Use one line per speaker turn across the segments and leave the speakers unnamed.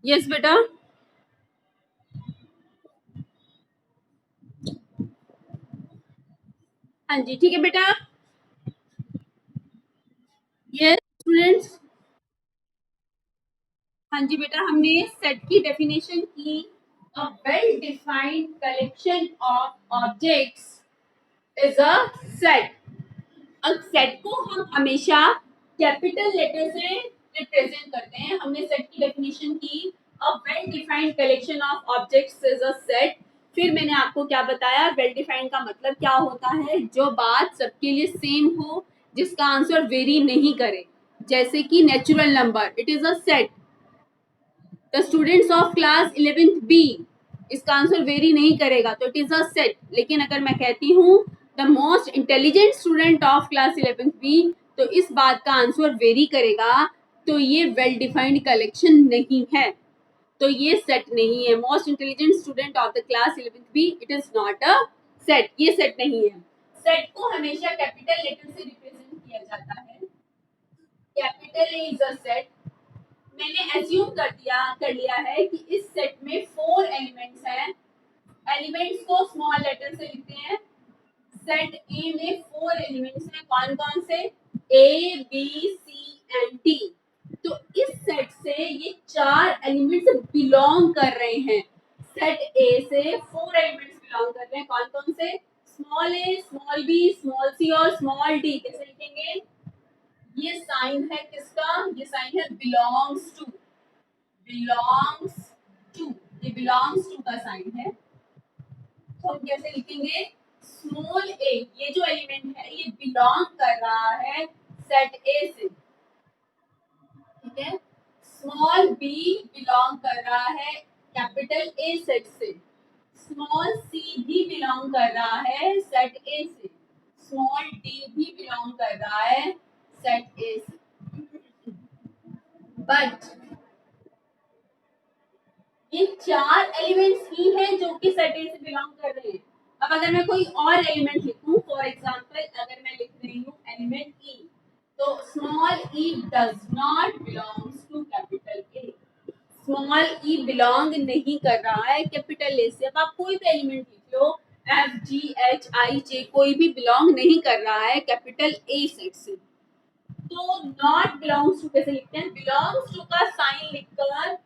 Yes बेटा। हाँ जी ठीक है बेटा। Yes students. हाँ जी बेटा, हमने सेट की डेफिनेशन की। A well defined collection of objects is a set. अब सेट को हम हमेशा कैपिटल लेटर से रिप्रेजेंट करते हैं। हमने सेट की डेफिनेशन की। A well defined collection of objects is a set. फिर मैंने आपको क्या बताया, वेल डिफाइंड का मतलब क्या होता है, जो बात सबके लिए सेम हो, जिसका आंसर वेरी नहीं करे। जैसे कि natural number, it is a set. The students of class 11th B, इसका आंसर वेरी नहीं करेगा तो इट इज अ सेट। लेकिन अगर मैं कहती हूँ the most intelligent student of class 11th B, तो इस बात का आंसर वेरी करेगा, तो ये वेल डिफाइंड कलेक्शन नहीं है, तो ये सेट नहीं है। Most intelligent student of the class 11th B, it is not a set, ये सेट नहीं है। सेट को हमेशा कैपिटल लेटर से रिप्रेजेंट किया जाता है। Capital is a set. मैंने एज्यूम कर लिया है कि इस सेट में 4 एलिमेंट्स हैं। एलिमेंट्स को स्मॉल लेटर से लिखते हैं। सेट ए में 4 एलिमेंट्स हैं। कौन कौन से? A B C and D. तो इस सेट से ये 4 एलिमेंट्स बिलोंग कर रहे हैं। सेट ए से 4 एलिमेंट्स बिलोंग कर रहे हैं। कौन कौन से? स्मॉल ए, स्मॉल बी, स्मॉल सी और स्मॉल डी। कैसे लिखेंगे? ये साइन है किसका? ये साइन है बिलोंग्स टू। बिलोंग्स टू, ये बिलोंग्स टू का साइन है। तो हम कैसे लिखेंगे? स्मॉल ए, ये जो एलिमेंट है ये बिलोंग कर रहा है सेट ए से, ठीक है। स्मॉल बी बिलोंग कर रहा है कैपिटल ए सेट से। स्मॉल सी भी बिलोंग कर रहा है सेट ए से। स्मॉल डी भी बिलोंग कर रहा है सेट ए से। बट ये 4 एलिमेंट्स ही हैं जो कि सेट ए से बिलोंग कर रहे हैं। अब अगर मैं कोई और एलिमेंट लिखूं, फॉर एग्जांपल अगर मैं लिख रही हूँ एलिमेंट ई, तो small E does not belongs to capital A. Small E belong नहीं कर रहा है कैपिटल ए से। अब आप कोई भी एलिमेंट लिख लो, एफ जी एच आई जे, कोई भी बिलोंग नहीं कर रहा है कैपिटल ए सेट से। तो नॉट बिलोंग्स टू कैसे लिखते हैं? बिलोंग्स टू का साइन लिखकर,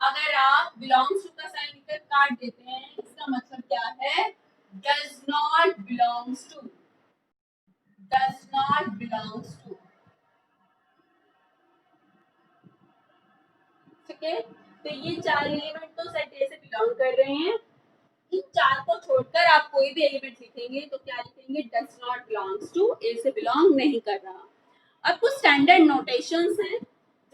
अगर आप बिलोंग्स टू का साइन लिखकर काट देते हैं, इसका मतलब क्या है? Does not belongs to. Does not belongs to, ठीक है। तो ये 4 एलिमेंट तो सेट ए से बिलोंग कर रहे हैं। इन 4 को छोड़कर आप कोई भी एलिमेंट लिखेंगे तो क्या लिखेंगे? डज नॉट बिलोंग्स टू, ए से बिलोंग नहीं कर रहा। अब कुछ स्टैंडर्ड नोटेशंस हैं,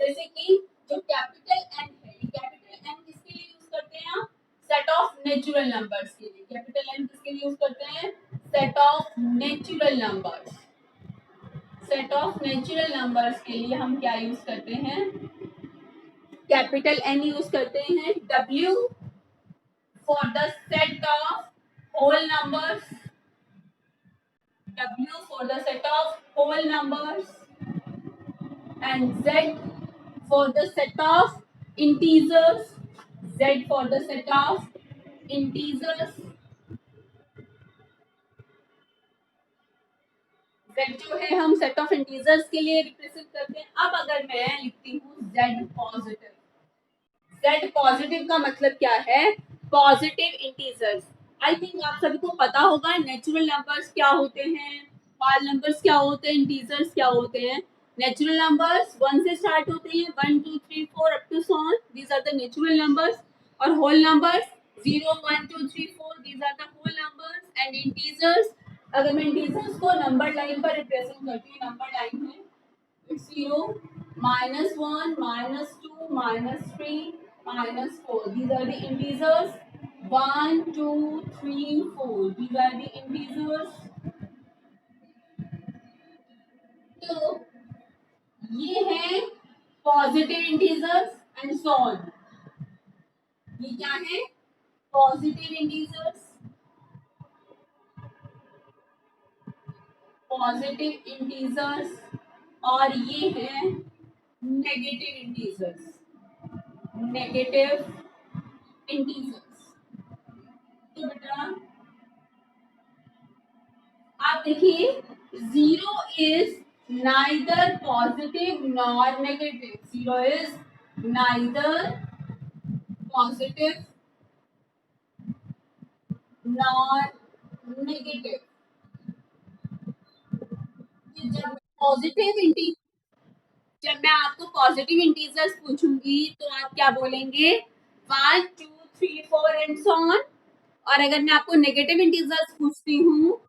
जैसे कि जो कैपिटल एन है, ये कैपिटल एन किसके लिए यूज करते हैं आप? सेट ऑफ नेचुरल नंबर्स के लिए। कैपिटल एन किसके लिए यूज करते हैं? Set of natural numbers. Set of natural numbers के लिए हम क्या यूज करते हैं? कैपिटल एन यूज करते हैं। W for the set of whole numbers, W for the set of whole numbers, and Z for the set of integers. Z for the set of integers. Z जो है हम set of integers के लिए represent करते हैं। अब अगर मैं लिखती हूँ Z पॉजिटिव, Z पॉजिटिव का मतलब क्या है? Positive integers. आई थिंक आप सभी को पता होगा नेचुरल नंबर्स क्या होते हैं, होल नंबर्स क्या होते हैं, इंटीजर्स क्या होते हैं। नेचुरल नंबर्स 1 से स्टार्ट होते हैं, 1 2 3 4 up to so on, these are the natural numbers. और whole numbers 0 1 2 3 4, these are the whole numbers. And integers, अगर मैं इंटीजर्स को नंबर लाइन पर रिप्रेजेंट करती हूँ, नंबर लाइन में 0, -1, -2, -3, -4. These are the integers. 1, 2, 3, 4. These are the integers. तो ये है positive integers and so on. ये क्या है? पॉजिटिव इंटीजर्स, पॉजिटिव इंटीजर्स, और ये है नेगेटिव इंटीजर्स। Negative integers. तो बेटा आप देखिए, zero is neither positive nor negative, zero is neither positive nor negative. जब पॉजिटिव इंटी जब मैं आपको पॉजिटिव इंटीजर्स पूछूंगी तो आप क्या बोलेंगे, 1 2 3 4 एंड सो ऑन। और अगर मैं आपको नेगेटिव इंटीजर्स पूछती हूँ,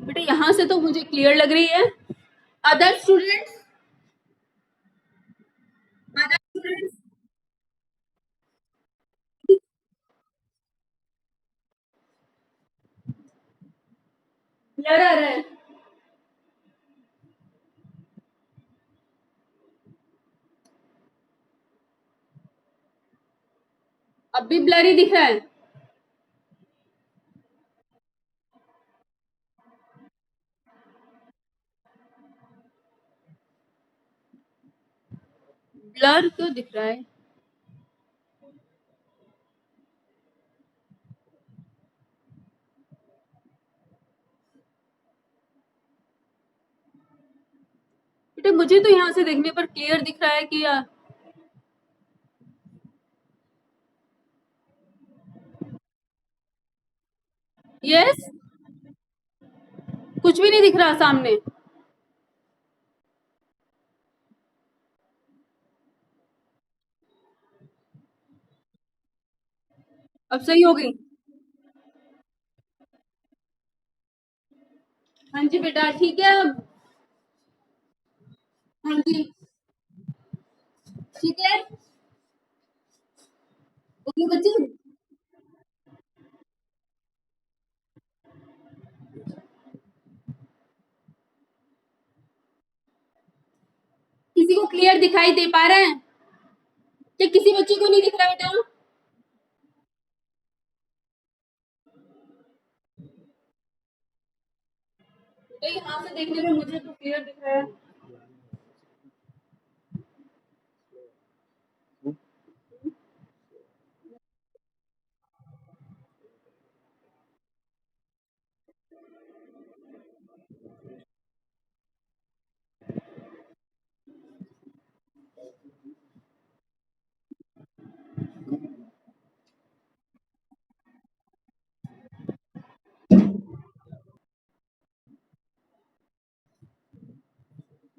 बेटा यहाँ से तो मुझे क्लियर लग रही है। Other students, other students, clear आ रहा है? अब भी ब्लरी दिख रहा है? ब्लर क्यों दिख रहा है? बेटा मुझे तो यहाँ से देखने पर क्लियर दिख रहा है कि यस, कुछ भी नहीं दिख रहा सामने। अब सही हो गई? हाँ जी बेटा, ठीक है अब। हाँ जी, ठीक है। ओके बच्चे, किसी को क्लियर दिखाई दे पा रहा है कि किसी बच्चे को नहीं दिख रहा बेटा? बेटा यहाँ से देखने में मुझे तो क्लियर दिख रहा है।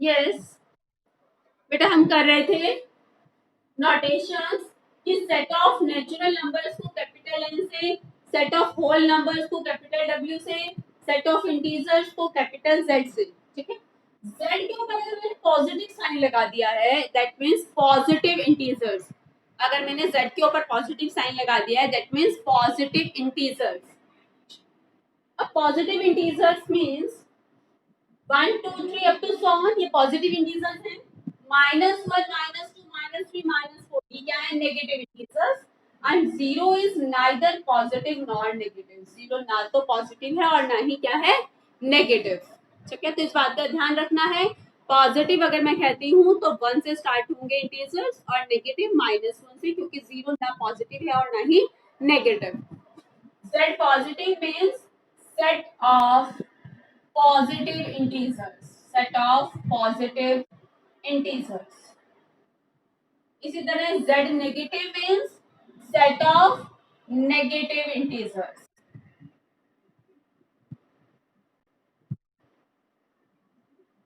यस बेटा, हम कर रहे थे नोटेशंस कि सेट ऑफ नेचुरल नंबर्स को कैपिटल एन से, सेट ऑफ होल नंबर्स को कैपिटल डब्ल्यू से, सेट ऑफ इंटीजर्स को कैपिटल जेड से। ठीक है, जेड के ऊपर अगर मैंने पॉजिटिव साइन लगा दिया है दैट मीन्स पॉजिटिव इंटीजर्स। अगर मैंने जेड के ऊपर पॉजिटिव साइन लगा दिया है दैट मीन्स पॉजिटिव इंटीजर्स। अब positive integers means 1 2 3 up to so on, ये पॉजिटिव इंटीजर्स हैं। -1 -2 -3 -4 ये क्या है, negative integers. And zero is neither positive nor negative, zero ना तो पॉजिटिव है और ना ही क्या है, नेगेटिव। ठीक है, तो इस बात का ध्यान रखना है। पॉजिटिव अगर मैं कहती हूँ तो 1 से स्टार्ट होंगे इंटीजर्स और नेगेटिव -1 से, क्योंकि जीरो ना पॉजिटिव है और ना ही negative. Set positive means set of positive integers, set of positive integers। इसी तरह z negative means set of negative integers।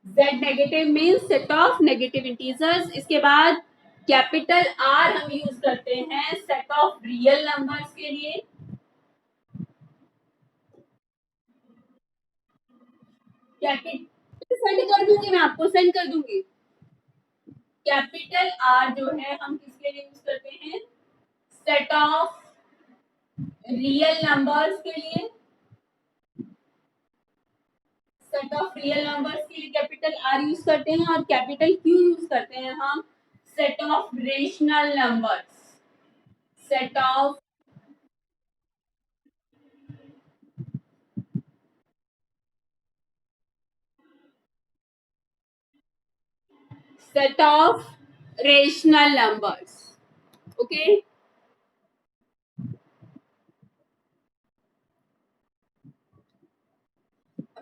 z negative means set of negative integers। इसके बाद कैपिटल R हम यूज करते हैं सेट ऑफ रियल नंबर्स के लिए। Capital send कर दूंगी, मैं आपको सेंड कर दूंगी। कैपिटल R जो है हम किसके लिए यूज करते हैं, सेट ऑफ रियल नंबर्स के लिए। सेट ऑफ रियल नंबर्स के लिए कैपिटल आर यूज करते हैं और कैपिटल क्यू यूज करते हैं हम set of rational numbers. Set of set of rational numbers. Okay.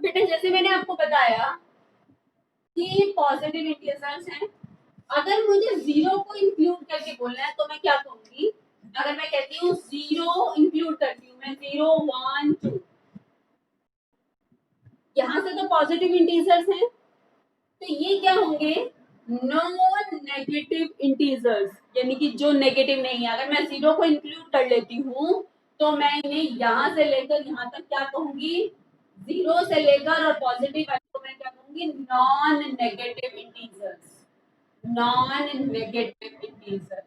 बेटा जैसे मैंने आपको बताया कि पॉजिटिव इंटीजर्स हैं, अगर मुझे जीरो को इंक्लूड करके बोलना है तो मैं क्या कहूंगी? अगर मैं कहती हूँ जीरो इंक्लूड करती हूँ मैं, 0 1 2, यहाँ से तो पॉजिटिव इंटीजर्स हैं, तो ये क्या होंगे? नॉन नेगेटिव इंटीजर्स, यानी कि जो नेगेटिव नहीं है। अगर मैं जीरो को इंक्लूड कर लेती हूँ तो मैं इन्हें यहाँ से लेकर यहाँ तक क्या कहूंगी? जीरो से लेकर और पॉजिटिव वाले को मैं क्या कहूंगी? Non negative integers. Non negative integers.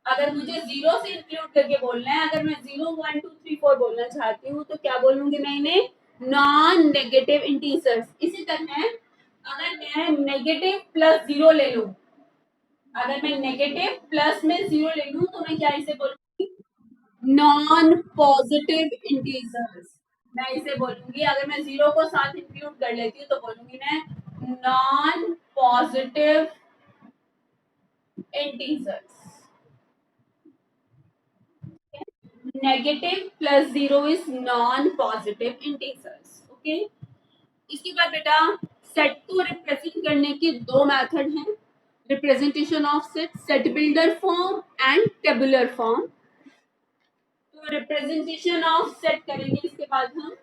अगर मुझे जीरो से इंक्लूड करके बोलना है, अगर मैं 0 1 2 3 4 बोलना चाहती हूँ तो क्या बोलूंगी मैं इन्हें? Non negative integers. इसी तरह अगर मैं नेगेटिव प्लस जीरो ले लूं, अगर मैं नेगेटिव प्लस में जीरो ले लूं तो मैं क्या इसे बोलूंगी? Non positive integers. मैं इसे बोलूंगी, अगर मैं जीरो को साथ इंक्लूड कर लेती हूँ तो बोलूंगी मैं non positive integers. Negative plus zero is non positive integers. Okay. इसके बाद बेटा सेट को रिप्रेजेंट करने के दो मेथड हैं, representation of set, set builder form and tabular form. तो रिप्रेजेंटेशन ऑफ सेट करेंगे इसके बाद हम।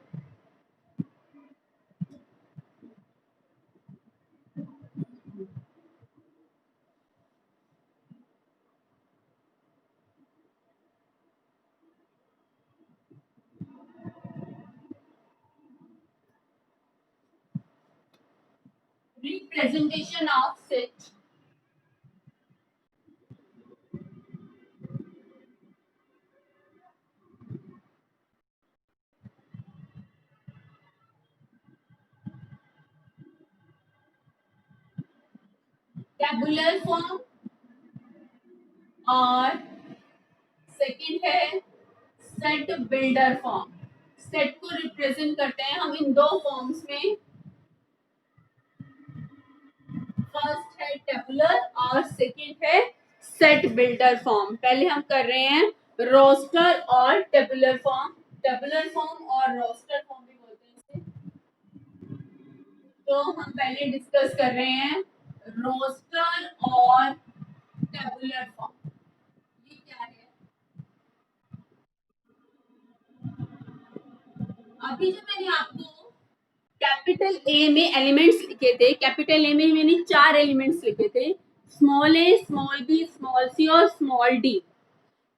Representation of set, tabular form और सेकंड है सेट बिल्डर फॉर्म। सेट को रिप्रेजेंट करते हैं हम इन दो फॉर्म्स में। फर्स्ट है टेबुलर और सेकंड है सेट बिल्डर फॉर्म। पहले हम कर रहे हैं रोस्टर और टेबुलर फॉर्म। टेबुलर फॉर्म और रोस्टर फॉर्म भी बोलते हैं इसे। तो हम पहले डिस्कस कर रहे हैं रोस्टर और टेबुलर फॉर्म। ये क्या है? अभी जो मैंने आपको कैपिटल ए में एलिमेंट्स लिखे थे, कैपिटल ए में मैंने 4 एलिमेंट्स लिखे थे, स्मॉल ए, स्मॉल बी, स्मॉल सी और स्मॉल डी।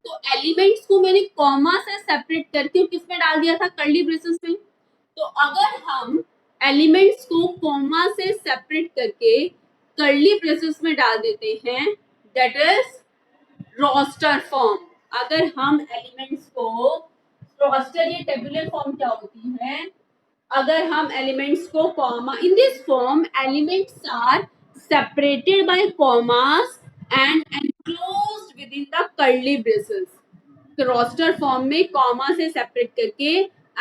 तो एलिमेंट्स को मैंने कॉमा से सेपरेट करके किस में डाल दिया था? कर्ली ब्रेसेस में। तो अगर हम एलिमेंट्स को कॉमा से सेपरेट करके कर्ली ब्रेसेस में डाल देते हैं, दैट इज रोस्टर फॉर्म। अगर हम एलिमेंट्स को, रोस्टर या टेबुलर फॉर्म क्या होती है? अगर हम एलिमेंट्स को comma, in this form elements are separated by commas and enclosed within the curly braces। तो रोस्टर फॉर्म में कॉमा से सेपरेट करके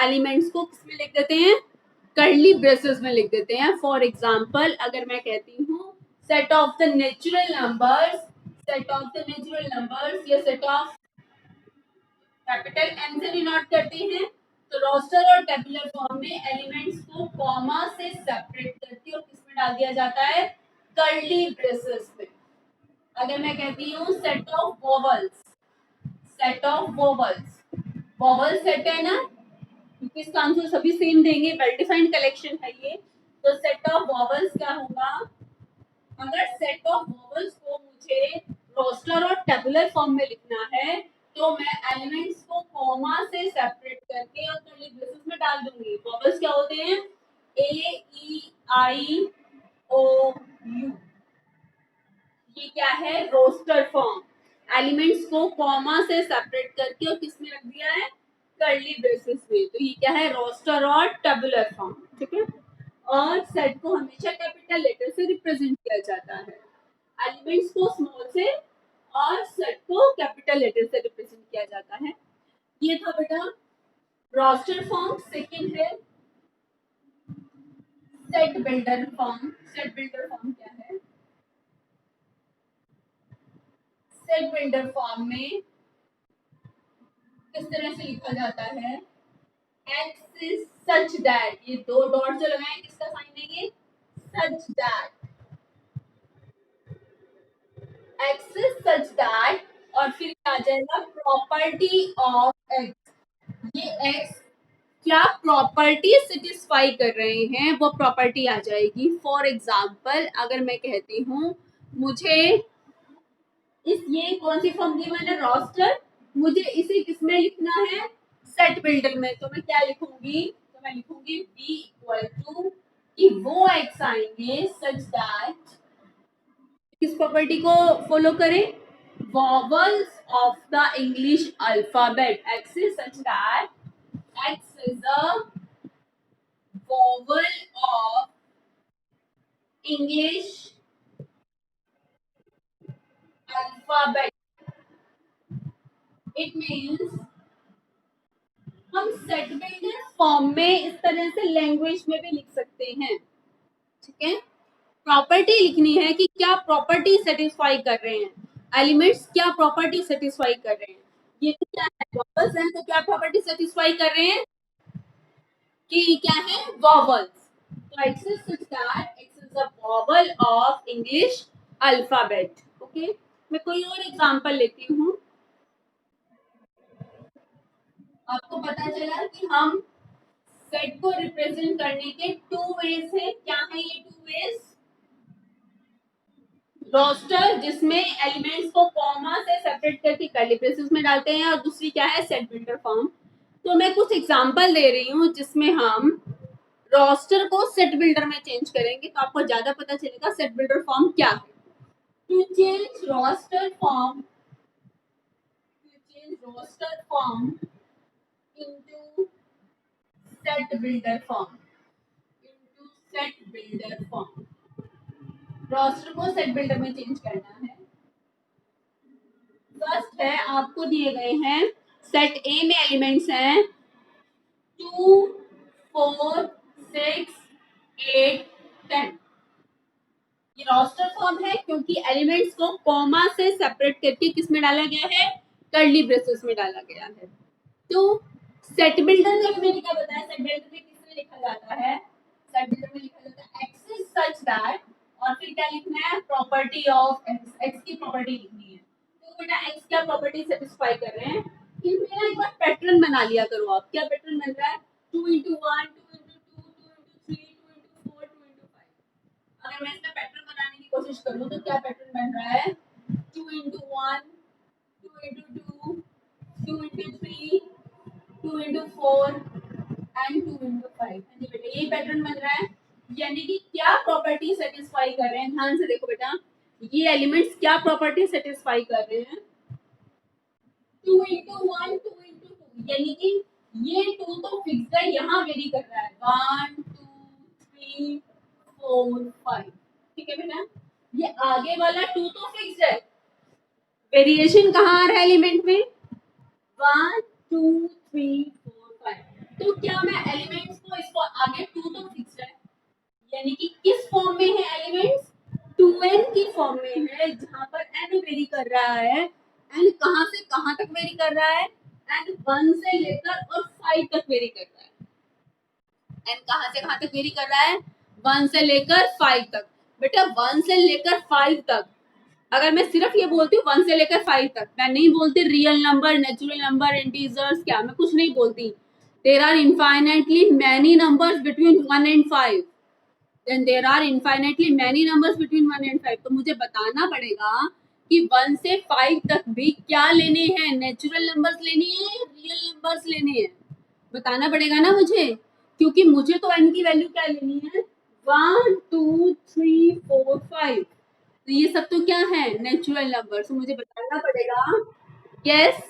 एलिमेंट्स को किस में लिख देते हैं? कर्ली ब्रेसेस में लिख देते हैं। फॉर एग्जाम्पल अगर मैं कहती हूँ set of the natural numbers, set of the natural numbers या सेट ऑफ कैपिटल एन से डिनोट करते हैं, तो रोस्टर और टेबुलर फॉर्म में एलिमेंट्स को कॉमा से सेपरेट करके और किस में डाल दिया जाता है? कर्ली ब्रेसेस में। अगर मैं कहती हूँ set of vowels, set of vowels, vowel set है ना, क्योंकि इसका आंसर सभी सेम देंगे, वेल डिफाइंड कलेक्शन है ये। तो सेट ऑफ वोवल्स क्या होगा? अगर सेट ऑफ वोवल्स को मुझे रोस्टर और टेबुलर फॉर्म में लिखना है तो मैं एलिमेंट्स को कॉमा से सेपरेट करके और कर्ली ब्रेसेस में डाल दूंगी। वोवल्स क्या होते हैं? A, E, I, O, U. ये क्या है? Roster form. एलिमेंट्स को कॉमा से सेपरेट करके और किस में रख दिया है? कर्ली ब्रेसेस में। तो ये क्या है? रोस्टर और टेबुलर फॉर्म। ठीक है। और सेट को हमेशा कैपिटल लेटर से रिप्रेजेंट किया जाता है, एलिमेंट्स को स्मॉल से और सेट को कैपिटल लेटर से रिप्रेजेंट किया जाता है। ये था बेटा रोस्टर फॉर्म। सेकंड है सेट बिल्डर फॉर्म क्या है? सेट बिल्डर फॉर्म में किस तरह से लिखा जाता है? X is such that, ये दो डॉट जो लगाए किसका साइन देंगे? Such that X is such that, और फिर क्या आ जाएगा? प्रॉपर्टी ऑफ X, ये X क्या प्रॉपर्टी सेटिस्फाई कर रहे हैं वो प्रॉपर्टी आ जाएगी। फॉर एग्जाम्पल अगर मैं कहती हूँ मुझे इस ये कौन सी फॉर्म दी मैंने? रोस्टर, मुझे इसे किसमें लिखना है? सेट बिल्डर में। तो मैं क्या लिखूंगी? तो मैं लिखूंगी b इक्वल टू कि वो एक्स आएंगे सच दैट किस प्रॉपर्टी को फॉलो करें? Vowels of the English alphabet. X is such that x is a vowel of English alphabet. It means हम सेट बिल्डर फॉर्म में इस तरह से लैंग्वेज में भी लिख सकते हैं। ठीक है, प्रॉपर्टी लिखनी है कि क्या प्रॉपर्टी सेटिस्फाई कर रहे हैं, एलिमेंट्स क्या प्रॉपर्टी सेटिस्फाई कर रहे हैं। ये क्या है? वॉवल्स हैं तो क्या प्रॉपर्टी सेटिस्फाई कर रहे हैं? कि क्या है? वॉवल्स। तो x is such that x is a vowel of English alphabet. Okay, मैं कोई और एग्जांपल लेती हूँ। आपको पता चला कि हम सेट को रिप्रेजेंट करने के टू वेज है। क्या है ये टू वेज? रोस्टर जिसमें एलिमेंट्स को कॉमा से सेपरेट करके कर्ली ब्रेसेस में डालते हैं, और दूसरी क्या है? Set builder form. तो मैं कुछ एग्जांपल दे रही हूँ जिसमें हम रोस्टर को सेट बिल्डर में चेंज करेंगे तो आपको ज्यादा पता चलेगा सेट बिल्डर फॉर्म क्या है। To change roster form, into set builder form, roster को सेट बिल्डर में चेंज करना है। फर्स्ट है, आपको दिए गए हैं सेट ए में एलिमेंट्स हैं 2, 4, 6, 8, 10। ये रोस्टर फॉर्म है क्योंकि एलिमेंट्स को कॉमा से सेपरेट करके किस में डाला गया है? कर्ली ब्रेसेस में डाला गया है। तो सेट बिल्डर में मैंने क्या बताया? सेट बिल्डर में किस में लिखा जाता है? सेट बिल्डर में लिखा जाता है एक्स इज सच दैट, और फिर क्या लिखना है? प्रॉपर्टी ऑफ एक्स, एक्स की प्रॉपर्टी लिखनी है। तो बेटा एक्स क्या प्रॉपर्टी सेटिस्फाई कर रहे हैं? इनमें ना एक बार पैटर्न बना लिया करो आप। क्या पैटर्न बन रहा है? 2 into 1, 2 into 2, 2 into 3, 2 into 4, 2 into 5। अगर मैं इसमें पैटर्न बनाने की कोशिश करूं तो क्या पैटर्न बन रहा है? 2 into 1, 2 into 2, 2 into 3, 2 into 4 and 2 into 5। हाँ जी बेटा, यही पैटर्न बन रहा है। यानी कि क्या प्रॉपर्टी सेटिस्फाई कर रहे हैं? ध्यान से देखो बेटा, ये एलिमेंट्स क्या प्रॉपर्टी सेटिस्फाई कर रहे हैं? 2 into 1, 2 into 2, यानी कि ये 2 तो फिक्स है, यहाँ वेरी कर रहा है 1, 2, 3, 4, 5। ठीक है बेटा, ये आगे वाला 2 तो फिक्स है, वेरिएशन कहाँ आ रहा है एलिमेंट में? 1, 2, 3, 4, 5। तो क्या मैं एलिमेंट्स को इसको आगे 2 तो फिक्स है, यानी कि किस फॉर्म में है एलिमेंट्स? 2n की फॉर्म में है, जहां पर n वेरी कर रहा है। n कहां से कहां तक वेरी कर रहा है? n 1 से लेकर और 5 तक वेरी कर रहा है। n कहां से कहां तक वेरी कर रहा है? 1 से लेकर 5 तक। बेटा 1 से लेकर 5 तक, अगर मैं सिर्फ ये बोलती हूँ 1 से लेकर 5 तक, मैं नहीं बोलती real number, natural number, integers, क्या मैं कुछ नहीं बोलती। There are infinitely many numbers between 1 and 5, then there are infinitely many numbers between 1 and 5। तो मुझे बताना पड़ेगा कि 1 से 5 तक भी क्या लेने हैं? नेचुरल नंबर्स लेने हैं, रियल नंबर्स लेने हैं? बताना पड़ेगा ना मुझे, क्योंकि मुझे तो n की वैल्यू क्या लेनी है? 1, 2, 3, 4, 5। तो ये सब तो क्या है? Natural numbers. तो मुझे बताना पड़ेगा। यस,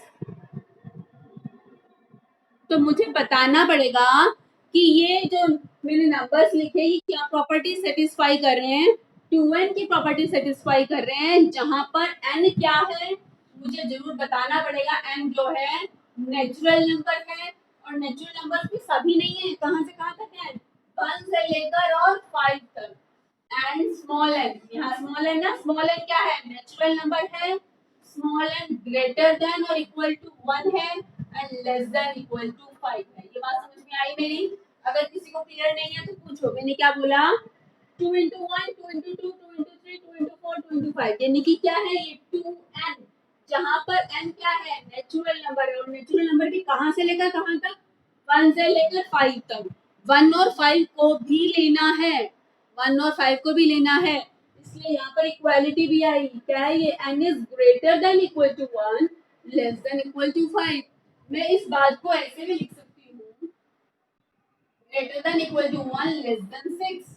तो मुझे बताना पड़ेगा कि ये जो मैंने नंबर्स लिखे ये क्या प्रॉपर्टी सेटिस्फाई कर रहे हैं? 2n की प्रॉपर्टी सेटिस्फाई कर रहे हैं, जहां पर n क्या है मुझे जरूर बताना पड़ेगा। n जो है नेचुरल नंबर है, और नेचुरल नंबर्स भी सभी नहीं है। कहां से कहां तक है? 1 से लेकर और 5 तक एंड स्मॉल एन, यहाँ स्मॉल एन ना, स्मॉल एन क्या है, नेचुरल नंबर है, स्मॉल एन ग्रेटर देन और इक्वल टू 1 है and less than equal to 5 है। ये बात समझ में आई मेरी? अगर किसी को क्लियर नहीं है तो पूछो। मैंने क्या बोला, 2 into 1, 2 into 2, 2 into 3, 2 into 4, 2 into 5, यानी कि क्या है ये 2n, जहाँ पर n क्या है, नेचुरल नंबर है, और नेचुरल नंबर भी कहाँ से लेकर कहाँ तक, 1 से लेकर 5 तक। 1 और 5 को भी लेना है, 1 और 5 को भी लेना है, इसलिए यहाँ पर इक्वालिटी भी आएगी। क्या है ये, n is greater than equal to 1 less than equal to 5। मैं इस बात को ऐसे भी लिख सकती हूँ, greater than equal to 1 less than 6,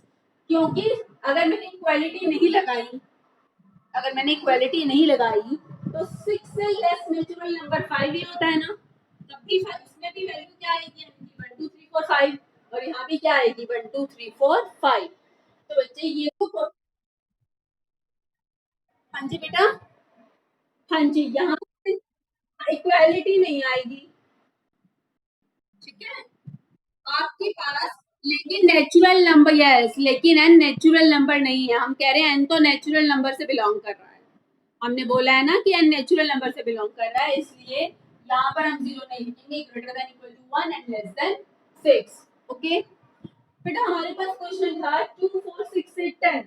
क्योंकि अगर मैंने इक्वालिटी नहीं लगाई, अगर मैंने इक्वालिटी नहीं लगाई तो 6 से लेस नेचुरल नंबर 5 ही होता है ना, तब भी इसमें भी वैल्यू क्या आएगी, 1 2 3 4 5, और यहाँ भी क्या आएगी, 1 2 3 4 5। तो बच्चे ये तो, हाँ जी बेटा, हाँ जी, यहाँ इक्वालिटी नहीं आएगी, ठीक है आपके पास, लेकिन नेचुरल नंबर, यस, लेकिन एन नेचुरल नंबर नहीं है। हम कह रहे हैं एन तो नेचुरल नंबर से बिलोंग कर रहा है, हमने बोला है ना कि एन नेचुरल नंबर से बिलोंग कर रहा है, इसलिए यहाँ पर हम जीरो नहीं लिखेंगे, greater than equal to 1 and less than 6। Okay बेटा, हमारे पास क्वेश्चन था 2 4 6 8 10,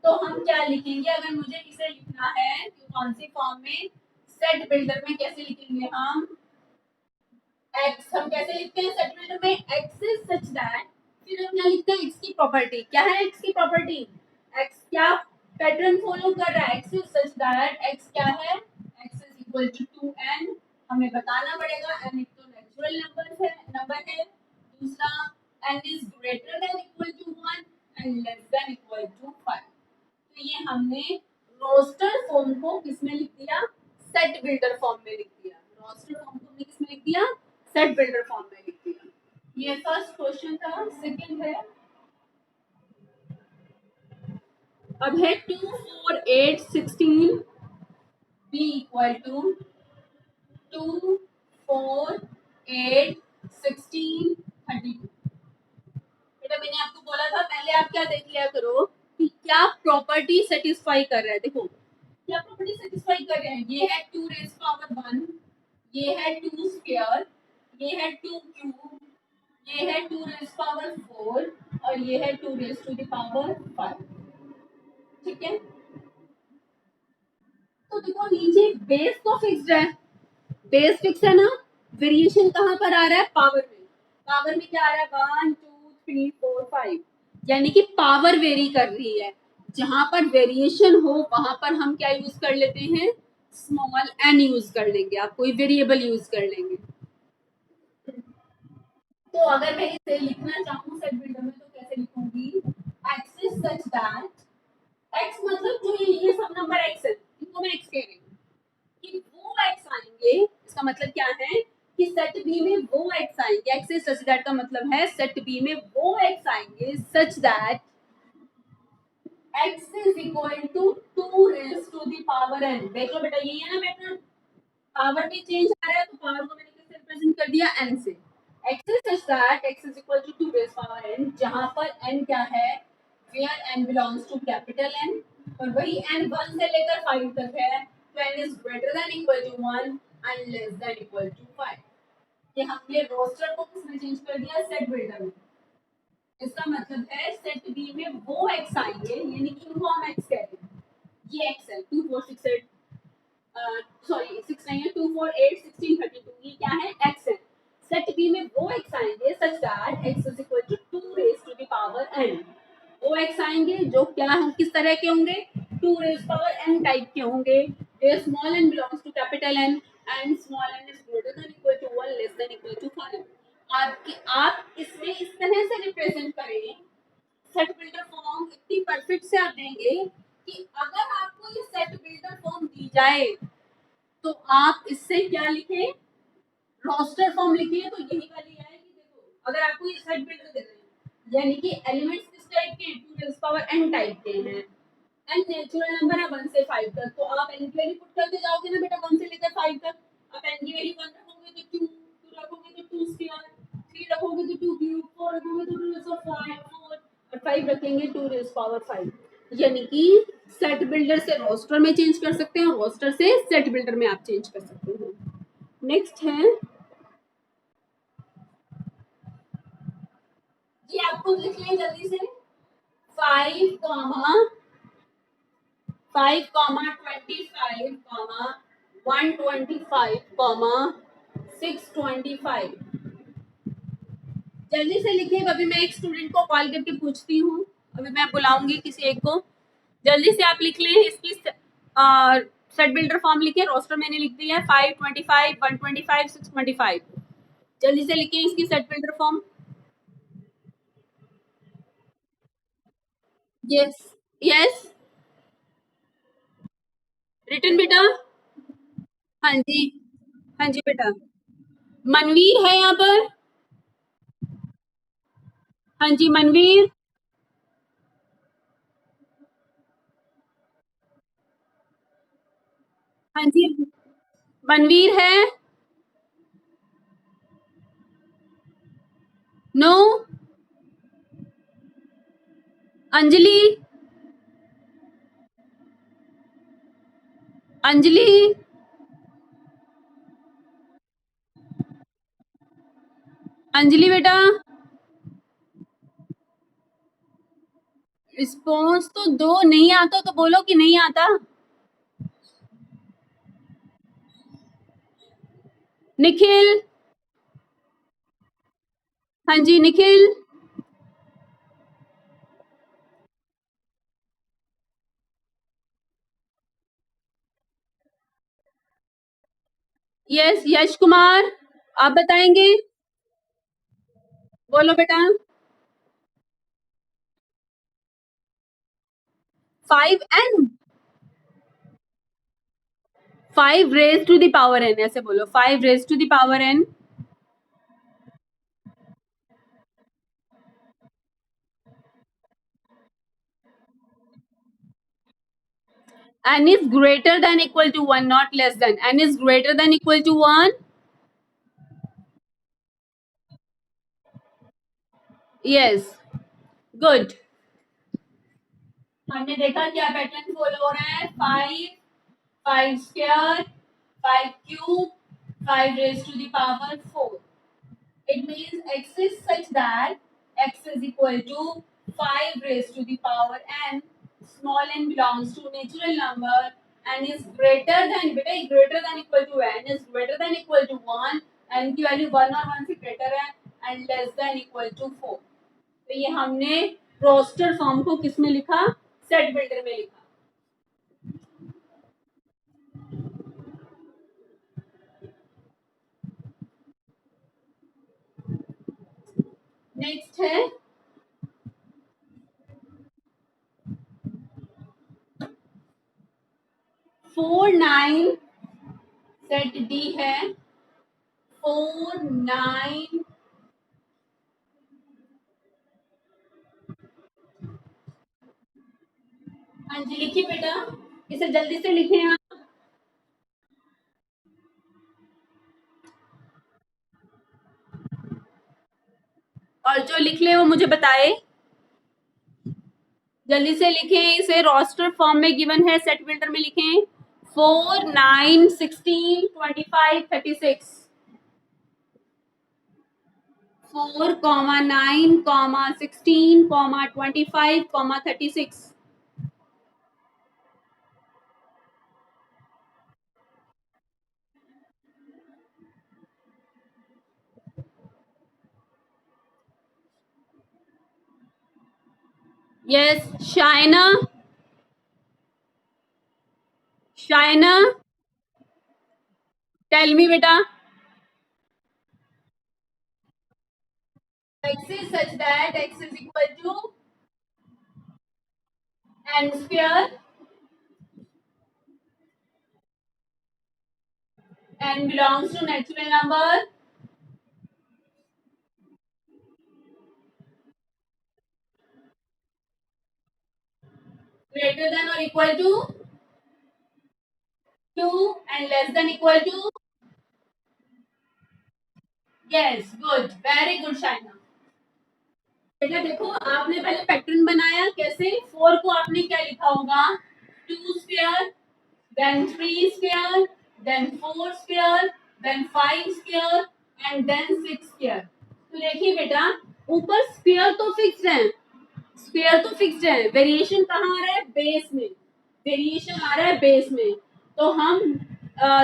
तो हम क्या लिखेंगे, अगर मुझे इसे लिखना है तो कौन सी फॉर्म में, सेट बिल्डर में कैसे लिखेंगे हम, x, हम कैसे लिखते हैं सेट बिल्डर में, x इज सच दैट, फिर हम क्या लिखते हैं, x की प्रॉपर्टी, क्या है x की प्रॉपर्टी, x क्या पैटर्न फॉलो कर रहा है, x is such that, x क्या है, x is equal to 2n, हमें बताना पड़ेगा n एक तो नेचुरल नंबर है, दूसरा n is greater than equal to 1 and less than equal to 5। तो ये हमने रोस्टर फॉर्म को किसमें लिख दिया, सेट बिल्डर फॉर्म में लिख दिया, रोस्टर फॉर्म को हमने किसमें लिख दिया, सेट बिल्डर फॉर्म में लिख दिया। ये फर्स्ट क्वेश्चन था। सेकंड है, अब है 2 4 8 16 बी इक्वल टू 2 4 8 16 32। बेटा मैंने आपको बोला था पहले आप क्या देख लिया करो कि क्या प्रॉपर्टी सेटिस्फाई कर रहा है, देखो क्या प्रॉपर्टी सेटिस्फाई कर रहे हैं, ये है 2 रेज पावर 1, ये है 2 स्क्वायर, ये है 2 क्यूब, ये है 2 रेज पावर 4 और ये है 2 रेज टू द पावर 5, ठीक है। तो देखो नीचे बेस तो फिक्स्ड है, बेस फिक्स है ना, वेरिएशन कहाँ पर आ रहा है, पावर में, पावर में क्या आ रहा है, 1 2 3 4 5, यानी कि पावर वेरी कर रही है, जहां पर वेरिएशन हो वहां पर हम क्या यूज कर लेते हैं, स्मॉल एन यूज कर लेंगे, आप कोई वेरिएबल यूज कर लेंगे। तो अगर मैं इसे लिखना चाहूँ सेट बिल्डर में तो कैसे लिखूंगी, x is such that, x मतलब जो ये सब नंबर एक्स है, इनको मैं एक्स कह रही हूँ, कि वो एक्स आएंगे, इसका मतलब क्या है कि सेट बी में वो एक्स आएंगे, एक्स इज सच दैट का मतलब है सेट बी में वो एक्स आएंगे such that x is equal to 2 raised to the power n। देखो बेटा यही है ना पैटर्न, पावर में चेंज आ रहा है तो पावर को मैंने किससे रिप्रेजेंट कर दिया, n से। x is such that x is equal to 2 raised power n, जहां पर n क्या है, where n belongs to capital N, और वही n 1 से लेकर 5 तक है, तो n is greater than equal to 1 and less than equal to 5। ये हमने रोस्टर को किसमें चेंज कर दिया, सेट बिल्डर में। इसका मतलब है सेट बी में वो एक्स आएंगे, यानी कि इनको हम एक्स कहते हैं, ये एक्स है 2 4 6 8, सॉरी 6 नहीं है, 2 4 8 16 32, ये क्या है, एक्स है। सेट बी में वो एक्स आएंगे such that x is equal to 2 raise to the power n, वो एक्स आएंगे जो क्या हम किस तरह के होंगे, 2 रेज पावर n टाइप के होंगे, where small n belongs to capital N and small n is greater than equal to 1 less than equal to 5। आपके आप इसमें इस तरह से रिप्रेजेंट करें, सेट बिल्डर फॉर्म इतनी परफेक्ट से आप देंगे कि अगर आपको ये सेट बिल्डर फॉर्म दी जाए तो आप इससे क्या लिखें, रोस्टर फॉर्म लिखिए, तो यही वाली आएगी। देखो अगर आपको ये सेट बिल्डर दे रहे हैं, यानी कि एलिमेंट्स किस टाइप के, 2 रेज़ पावर n टाइप के हैं, n नेचुरल नंबर है 1 से 5 तक, तो आप n की वैल्यू पुट करते जाओगे ना बेटा 1 से लेकर 5 तक, आप n की वैल्यू 1 रखोगे तो 2, 2 रखोगे तो 2 स्क्वायर, 3 रखोगे तो 2 क्यूब, 4 4 रखोगे तो 2 रेज ऑफ 5 4 और 5 रखेंगे 2 रेज पावर 5। यानी कि सेट बिल्डर से रोस्टर में चेंज कर सकते हैं, रोस्टर से सेट बिल्डर में आप चेंज कर सकते हैं। नेक्स्ट है, ये आपको लिख लें जल्दी से, 5 कॉमा 5 कॉमा 25 कॉमा 125 कॉमा 625। जल्दी से लिखिए। अभी मैं एक स्टूडेंट को कॉल करके पूछती हूँ, अभी मैं बुलाऊंगी किसी एक को। जल्दी से आप लिख लें इसकी सेट बिल्डर फॉर्म लिखिए। रोस्टर मैंने लिख दिया है 5 25 125 625। जल्दी से लिखिए इसकी set builder form. Yes yes, written बेटा। हाँ जी, हाँ जी बेटा। मनवीर है यहाँ पर। हाँ जी मनवीर। हाँ जी मनवीर है। नो। अंजलि। अंजलि। अंजलि बेटा। रिस्पॉन्स तो दो, नहीं आता तो बोलो कि नहीं आता। निखिल। हाँ जी निखिल। यस यश कुमार, आप बताएंगे। बोलो बेटा। 5n, 5 raise to the power n, ऐसे बोलो 5 raise to the power n। n is greater than equal to 1, not less than। n is greater than equal to 1। Yes good. हमने देखा क्या पैटर्न फॉलो हो रहा है। 5 5 square 5 cube 5 raised to the power 4। It means x is such that x is equal to 5 raised to the power n। Small n belongs to natural number। n is greater than, बेटा greater than equal to n is greater than equal to 1। n की value 1 और 1 से greater है, and less than equal to 4। तो ये हमने roster form को किस में लिखा, सेट बिल्डर में लिखा। नेक्स्ट है 4 9, सेट डी है 4 9। हाँ जी लिखिए बेटा, इसे जल्दी से लिखें आप। और जो लिख ले वो मुझे बताए। जल्दी से लिखें, इसे रोस्टर फॉर्म में गिवन है, सेट बिल्डर में लिखें 4 9 16 25 36। 4 9 16 25 36। Yes Shaina. Shaina tell me बेटा। x is such that x is equal to n square। n belongs to natural number। Greater than or equal to 2 and less than equal to। Yes good, very good Shaina। बेटा देखो, आपने पहले pattern बनाया कैसे, 4 को आपने क्या लिखा होगा, 2 square, then 3 square, then 4 square, then 5 square and then 6 square. तो देखिए बेटा, ऊपर स्क्वायर तो फिक्स्ड है, स्क्वायर तो फिक्स्ड है, वेरिएशन कहाँ आ रहा है, बेस में, वेरिएशन आ रहा है बेस में। तो हम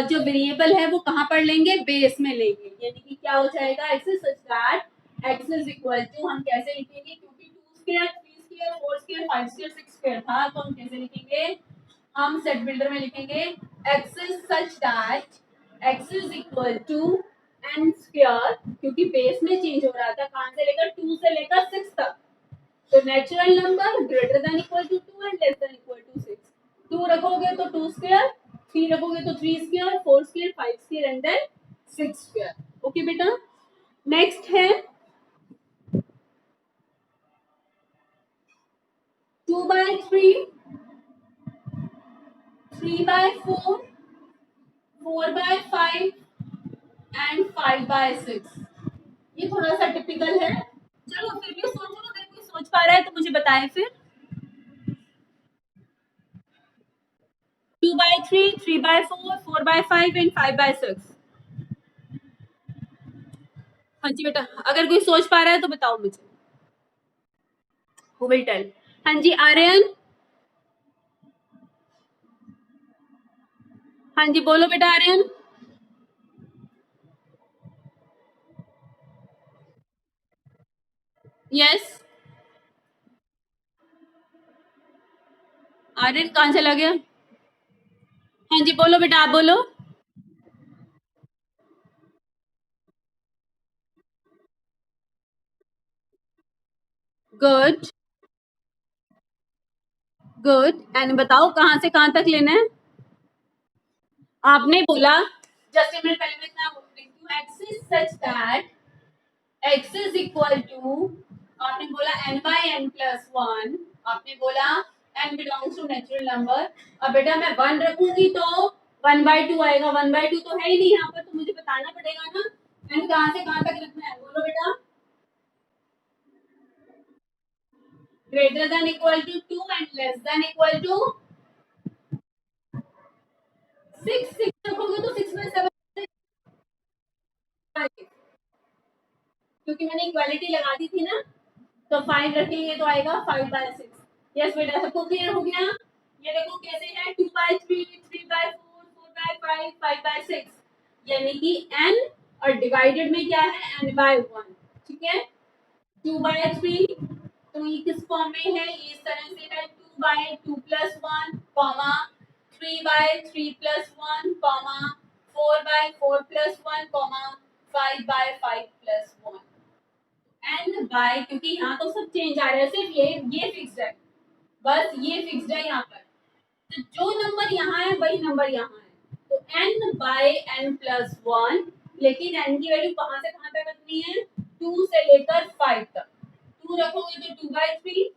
जो वेरिएबल है वो कहाँ पर लेंगे, बेस में लेंगे, यानी कि क्या हो जाएगा, x is such that x is equal to, हम कैसे लिखेंगे, क्योंकि 2 square, 3 square, 4 square, 5 square, 6 square था, तो हम कैसे लिखेंगे, हम सेट बिल्डर में लिखेंगे x is such that x is equal to n square, क्योंकि बेस में चेंज हो रहा था, कहां से लेकर 2 से लेकर 6 तक। तो natural number greater than equal to 2 and less than equal to 6। 2 रखोगे तो 2 स्क्वायर, 3 रखोगे तो 3 square, 4 square, 5 square and then 6 square. Okay बेटा, नेक्स्ट है 2 by 3, 3 by 4, 4 by 5 and 5 by 6। ये थोड़ा सा टिपिकल है, चलो फिर भी सोचो, अगर कोई सोच पा रहा है तो मुझे बताएं फिर। 2 by 3, 3 by 4, 4 by 5 and 5 by 6। हाँ जी बेटा, अगर कोई सोच पा रहा है तो बताओ मुझे, हु विल टेल। हाँ जी आर्यन, हाँ जी बोलो बेटा आर्यन। यस, आर्यन कहाँ चला गया, हाँ जी बोलो बेटा, आप बोलो। गुड, गुड, एंड बताओ कहाँ से कहाँ तक लेना है। आपने बोला, जस्ट a minute, पहले मैं क्या बोल रही हूँ, x is such that x is equal to, आपने बोला n by n plus one, आपने बोला n belongs to natural number. अब बेटा मैं 1 रखूंगी तो 1 बाय 2 आएगा, 1 बाय 2 तो है ही नहीं यहाँ पर, तो मुझे बताना पड़ेगा ना n कहाँ से कहाँ तक रखना है, बोलो बेटा। Greater than equal to 2 and less than equal to 6। 6 रखोगे तो 6 में 7, क्योंकि मैंने इक्वालिटी लगा दी थी ना, तो 5 रखेंगे तो आएगा 5 बाय 6। यस बेटा, सबको क्लियर हो गया। ये देखो कैसे है, 2 बाय 3, 3 बाय 4, 4 बाय 5, 5 बाय 6, यानी कि n, और डिवाइडेड में क्या है, n बाय 1। ठीक है, 2 बाय 3, तो ये किस फॉर्म में है, ये इस तरह से है, 2 by 2 plus 1 comma 3 by 3 plus 1 comma 4 by 4 plus 1 comma 5 by 5 plus 1। N by, क्योंकि यहाँ तो सब चेंज आ रहा है, सिर्फ ये फिक्स्ड है, बस ये फिक्स्ड है यहाँ पर, तो जो नंबर यहाँ है वही नंबर यहाँ है, तो n by n plus one, लेकिन n की वैल्यू कहाँ से कहाँ तक रखनी है, 2 से लेकर 5 तक। 2 रखोगे तो 2 बाय 3,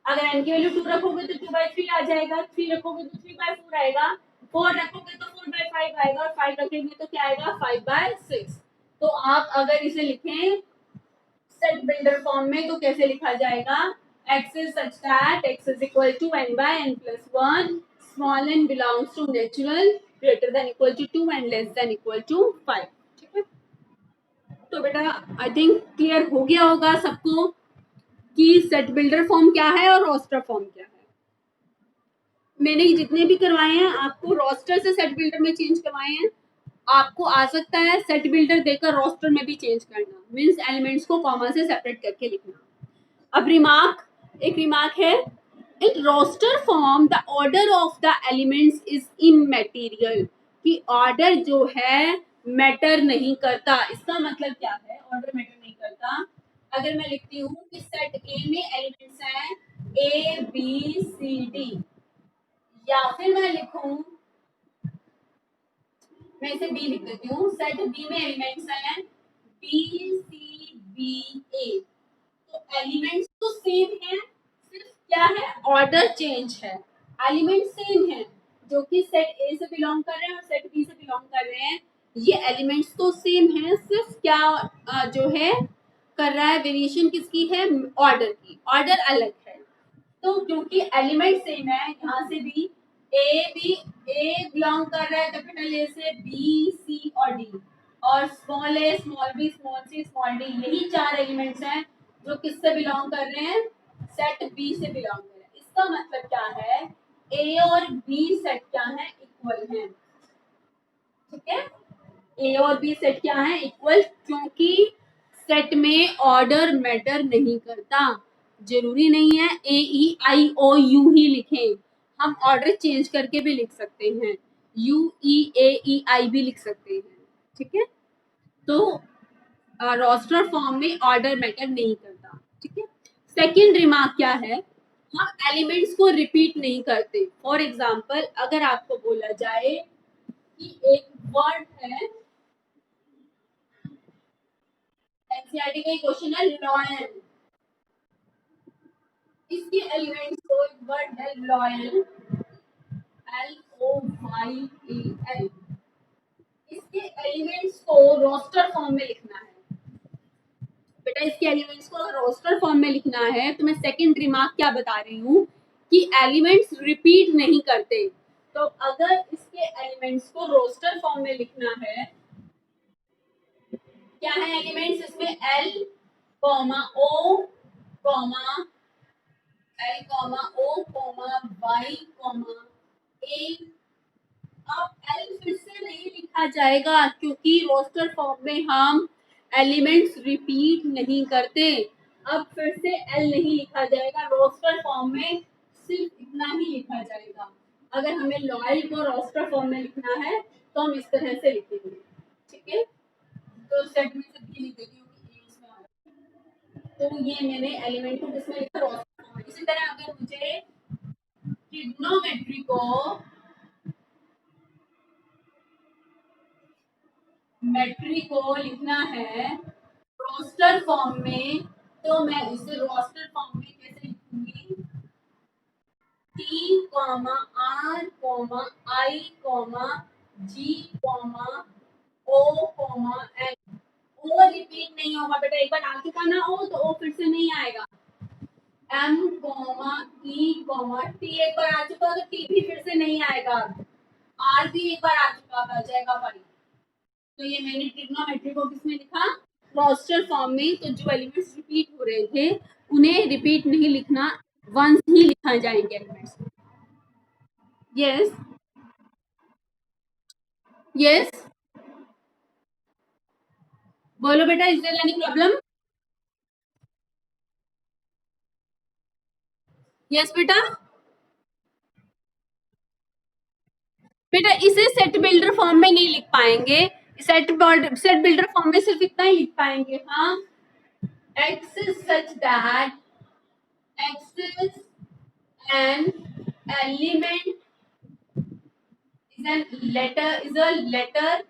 अगर n की वैल्यू 2 रखोगे तो 2 बाय 3 आ जाएगा, 3 रखोगे तो 3 बाय 4 आएगा, 4 रखोगे तो 4 बाय 5 आएगा, और 5 रखेंगे तो क्या आएगा, 5 बाय 6। तो आप अगर इसे लिखें सेट बिल्डर फॉर्म में तो कैसे लिखा जाएगा, x is such that x is equal to n by n plus 1, small n belongs to natural, greater than equal to 2 and less than equal to 5। ठीक है, तो बेटा आई थिंक क्लियर हो गया होगा सबको कि सेट बिल्डर फॉर्म क्या है और रोस्टर फॉर्म क्या है। मैंने जितने भी करवाए हैं आपको रोस्टर से सेट बिल्डर में चेंज करवाए हैं, आपको आ सकता है सेट बिल्डर देकर रोस्टर में भी चेंज करना, मीन्स एलिमेंट्स को कॉमा से सेपरेट करके लिखना। अब रिमार्क, एक रिमार्क है, in roster form the order of the elements is immaterial, कि ऑर्डर जो है मैटर नहीं करता। इसका मतलब क्या है, ऑर्डर मैटर नहीं करता। अगर मैं लिखती हूँ कि सेट ए में एलिमेंट्स हैं ए बी सी डी, या फिर मैं लिखूं, मैं इसे बी लिख देती हूँ, सेट बी में एलिमेंट्स हैं बी सी बी ए, तो एलिमेंट्स तो सेम है, सिर्फ क्या है, ऑर्डर चेंज है। एलिमेंट सेम है, जो कि सेट ए से बिलोंग कर रहे हैं और सेट बी से बिलोंग कर रहे हैं, ये एलिमेंट्स तो सेम है, सिर्फ क्या जो है कर रहा है, वेरिएशन किसकी है, ऑर्डर की, ऑर्डर अलग है। तो क्योंकि एलिमेंट सेम है, यहाँ से भी ए बिलोंग कर रहा है कैपिटल ए से, बी सी और डी, और स्मॉल ए small B small C small D, यही चार एलिमेंट्स हैं जो किससे बिलोंग कर रहे हैं, सेट बी से बिलोंग कर रहे हैं। इसका मतलब क्या है, ए और बी सेट क्या है, इक्वल है। ठीक है, ए और बी सेट क्या है, इक्वल, क्योंकि सेट में ऑर्डर मैटर नहीं करता। जरूरी नहीं है ए ई आई ओ यू ही लिखें, हम ऑर्डर चेंज करके भी लिख सकते हैं, यू ई ए ई आई भी लिख सकते हैं। ठीक है, तो रोस्टर फॉर्म में ऑर्डर मैटर नहीं करता। ठीक है, सेकेंड रिमार्क क्या है, हम एलिमेंट्स को रिपीट नहीं करते। फॉर एग्जाम्पल, अगर आपको बोला जाए कि एक वर्ड है, एनसीईआरटी का क्वेश्चन है लॉयल, इसके एलिमेंट्स को, एक वर्ड है loyal, L O Y A L, इसके एलिमेंट्स को रोस्टर फॉर्म में लिखना है। बेटा इसके एलिमेंट्स को रोस्टर फॉर्म में लिखना है, तो मैं सेकंड रिमार्क क्या बता रही हूँ कि एलिमेंट्स रिपीट नहीं करते। तो अगर इसके एलिमेंट्स को रोस्टर फॉर्म में लिखना है, क्या है एलिमेंट्स इसमें, एल कॉमा ओ कॉमा एल कॉमा ओ कॉमा वाई कॉमा ए। अब एल फिर से नहीं लिखा जाएगा क्योंकि रोस्टर फॉर्म में हम एलिमेंट्स रिपीट नहीं करते। अब फिर से एल नहीं लिखा जाएगा, रोस्टर फॉर्म में सिर्फ इतना ही लिखा जाएगा। अगर हमें लॉयल को रोस्टर फॉर्म में लिखना है तो हम इस तरह से लिखेंगे। ठीक है, तो सेट में से भी लिख देती हूँ कि इसमें आ रहा है। तो ये मैंने एलिमेंट को किसमें लिखा, रोस्टर फॉर्म में। इसी तरह अगर मुझे ट्रिग्नोमेट्री को मेट्री को लिखना है रोस्टर फॉर्म में, तो मैं इसे रोस्टर फॉर्म में कैसे लिखूंगी, टी कॉमा आर कॉमा आई कॉमा जी कॉमा ओ कॉमा एन। ओ रिपीट नहीं होगा बेटा, एक बार आ चुका ना ओ, तो ओ फिर से नहीं आएगा। M comma E comma T, एक बार आ चुका तो टी भी फिर से नहीं आएगा। आर भी एक बार आ चुका, आ जाएगा भाई। तो ये मैंने ट्रिग्नोमेट्री को किसमें लिखा, रोस्टर फॉर्म में। तो जो एलिमेंट्स रिपीट हो रहे थे उन्हें रिपीट नहीं लिखना, वंस ही लिखा जाएंगे एलिमेंट्स। यस यस, बोलो बेटा, is there any problem? Yes बेटा, बेटा इसे सेट बिल्डर फॉर्म में नहीं लिख पाएंगे, सेट बिल्डर फॉर्म में सिर्फ इतना ही लिख पाएंगे, हाँ, x is such that x is an element is a letter,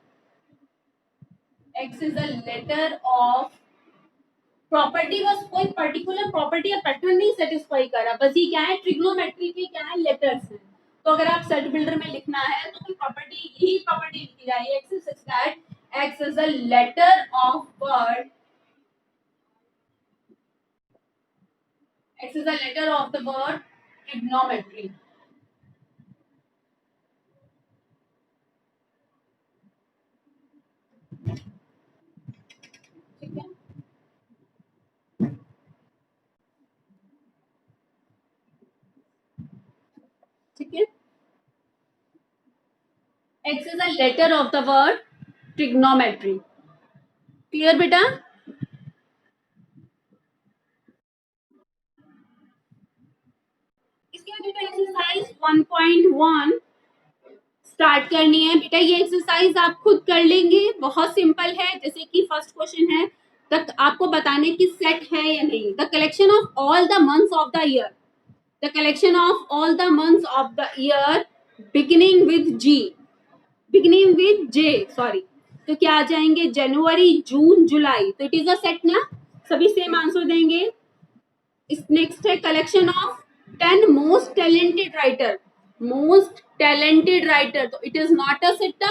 x is a letter of property, बस कोई पर्टिकुलर प्रॉपर्टी या पैटर्न नहीं सेटिस्फाई कर रहा, बस ये क्या है, ट्रिग्नोमेट्री के क्या है, लेटर्स हैं। तो अगर आप सेट बिल्डर में लिखना है तो कोई प्रॉपर्टी, यही प्रॉपर्टी लिखी जाएगी, x is such that x is a letter of word, x is a letter of the word trigonometry। ठीक है, ठीक है, x is a letter of the word trigonometry। Clear बेटा? इसके बाद बेटा एक्सरसाइज 1.1 स्टार्ट करनी है। बेटा ये एक्सरसाइज आप खुद कर लेंगे, बहुत सिंपल है। जैसे कि फर्स्ट क्वेश्चन है, तक आपको बताने की सेट है या नहीं। The collection of all the months of the year, the collection of all the months of the year beginning with G, beginning with J, sorry. तो क्या आ जाएंगे, जनवरी जून जुलाई, तो इट इज अ सेट ना, सभी सेम आंसर देंगे। इस next है collection of 10 most talented writer, most talented writer, तो it is not a set,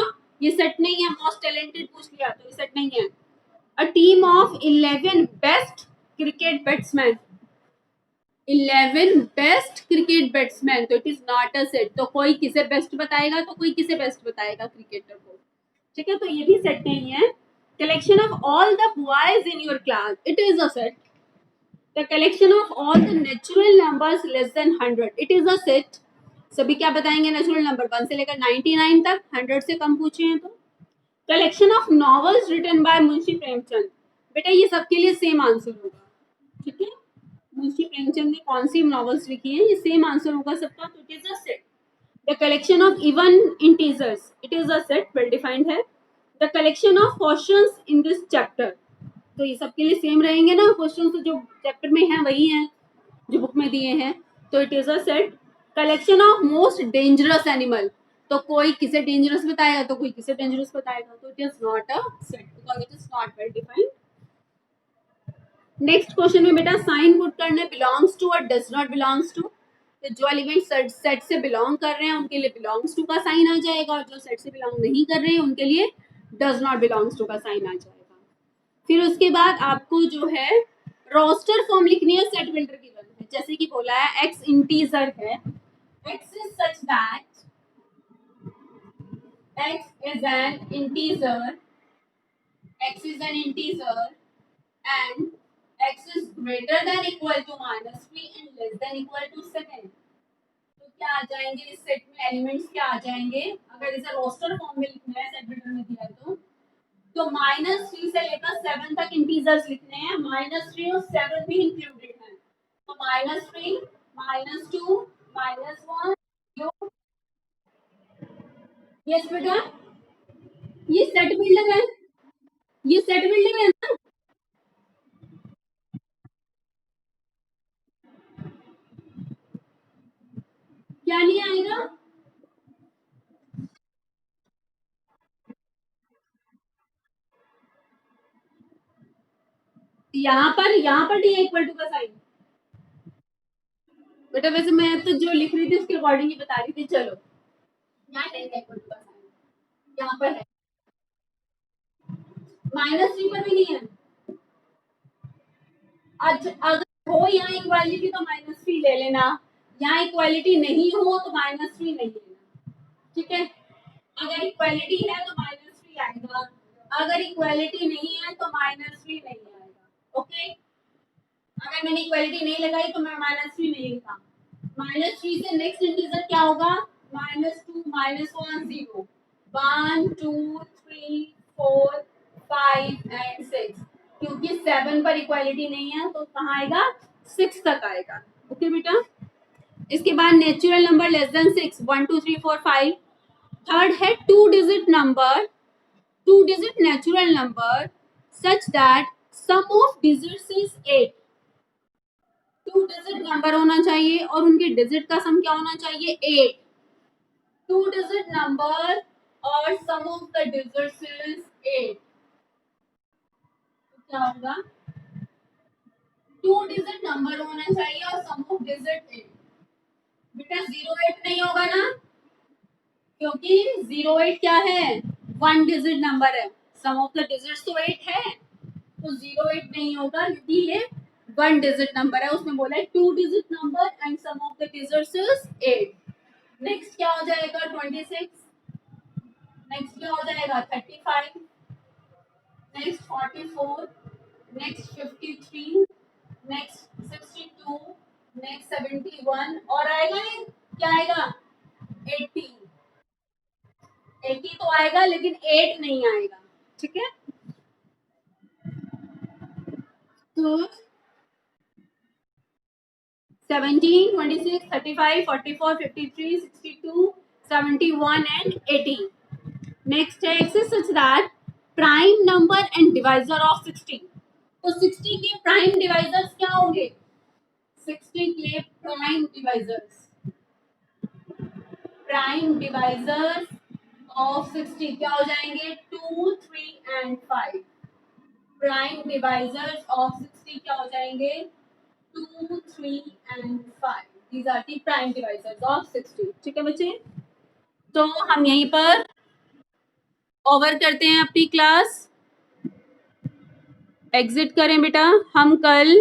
ये सेट नहीं है। मोस्ट टैलेंटेड पूछ लिया तो ये सेट नहीं है। a team of 11 best cricket batsmen, 11 best cricket batsman, तो it is not a set. तो कोई किसे बेस्ट बताएगा तो कोई किसे बेस्ट बताएगा क्रिकेटर को, ठीक है। तो ये भी सेट नहीं है। Collection of all the boys in your class, it is a set. The collection of all the natural numbers less than 100, it is a set. सभी क्या बताएंगे, नेचुरल नंबर 1 से लेकर 99 तक, 100 से कम पूछे हैं तो। Collection of novels written by Munshi Premchand, बेटा ये सबके लिए सेम आंसर होगा, ठीक है। मुंशी प्रेमचंद ने कौन सी नॉवेल्स लिखी है, ये सेम आंसर होगा सबका, तो it is a set. The collection of even integers, it is a set, well defined है। The collection of questions in this chapter, तो ये सबके लिए सेम रहेंगे ना, क्वेश्चंस तो जो चैप्टर में हैं वही हैं जो बुक में दिए हैं, तो it is a set. Collection of most dangerous animal, तो कोई किसे डेंजरस बताएगा तो कोई किसे डेंजरस बताएगा, तो it is not a set because it is not well defined. Next question में बेटा साइन पुट करना है, बिलोंग्स टू और डज नॉट बिलोंग्स टू। तो जो एलिमेंट सेट से बिलोंग कर रहे हैं उनके लिए बिलोंग्स टू का साइन आ जाएगा, और जो सेट से बिलोंग नहीं कर रहे हैं उनके लिए डज नॉट बिलोंग्स टू का साइन आ जाएगा। फिर उसके बाद आपको जो है रोस्टर फॉर्म लिखनी है सेट बिल्डर की वन है, जैसे कि बोला है एक्स इंटीजर है, x is such that x is an integer, x is an integer and x is greater than equal to -3 and less than equal to 7, तो क्या आ जाएंगे इस सेट में एलिमेंट्स, क्या आ जाएंगे अगर इसे रोस्टर फॉर्म में लिखना है, सेट बिल्डर में दिया है तो -3 से लेकर 7 तक इंटीजर्स लिखने हैं, -3 और 7 भी इंक्लूडेड है, तो -3 -2 -1 0। यस बेटा, ये सेट बिल्डर है, ये सेट बिल्डर है ना। क्या नहीं आएगा, यहाँ पर डी इक्वल टू का साइन, बेटा वैसे मैं तो जो लिख रही थी उसके अकॉर्डिंग ही बता रही थी, चलो यहाँ टेन का इक्वल टू का साइन यहाँ पर है, -3 पर भी नहीं है। अच्छा अगर हो यहाँ इक्वालिटी तो -3 ले लेना, यहाँ इक्वालिटी नहीं हो तो -3 नहीं लेना, ठीक है। अगर इक्वालिटी है तो -3 आएगा, अगर इक्वालिटी नहीं है तो -3 नहीं आएगा, ओके। अगर मैंने इक्वालिटी नहीं लगाई तो मैं -3 नहीं लिखा। -3 से नेक्स्ट इंटीजर क्या होगा, -2 -1 0 1 2 3 4 5 एंड 6, क्योंकि 7 पर इक्वालिटी नहीं है तो कहाँ आएगा, 6 तक आएगा, ओके बेटा। इसके बाद natural number less than 6 1 2 3 4 5। Third है two digit number, two digit natural number such that sum of digits is 8, two digit number होना चाहिए और उनके डिजिट का सम क्या होना चाहिए, 8। टू डिजिट नंबर और सम ऑफ द डिजिट्स इज 8, तो क्या होगा, टू डिजिट नंबर होना चाहिए और सम ऑफ डिजिट 8। बेटा 08 नहीं होगा ना, क्योंकि 08 क्या है, वन डिजिट नंबर है, सम ऑफ द डिजिट्स तो 8 है, तो 08 नहीं होगा क्योंकि ये वन डिजिट नंबर है, उसमें बोला है two digit number and sum of the digits is 8। Next क्या हो जाएगा 26, नेक्स्ट क्या हो जाएगा 35, नेक्स्ट 44, नेक्स्ट 53, नेक्स्ट 62, नेक्स्ट 71 और आएगा नहीं, क्या आएगा 80, 80 तो आएगा लेकिन 8 नहीं आएगा, ठीक है। तो 17, 26, 35, 44, 53, 62, 71 and 80। नेक्स्ट है x is such that prime number and divisor of 60, तो 60 के प्राइम डिवाइजर्स क्या होंगे, 60 के प्राइम डिवाइजर्स ऑफ 60 क्या हो जाएंगे 2 3 एंड 5, प्राइम डिवाइजर्स ऑफ 60 क्या हो जाएंगे 2 3 and 5, these are the prime divisors of 60, ठीक है बच्चे। तो हम यहीं पर ओवर करते हैं अपनी क्लास। एग्जिट करें बेटा, हम कल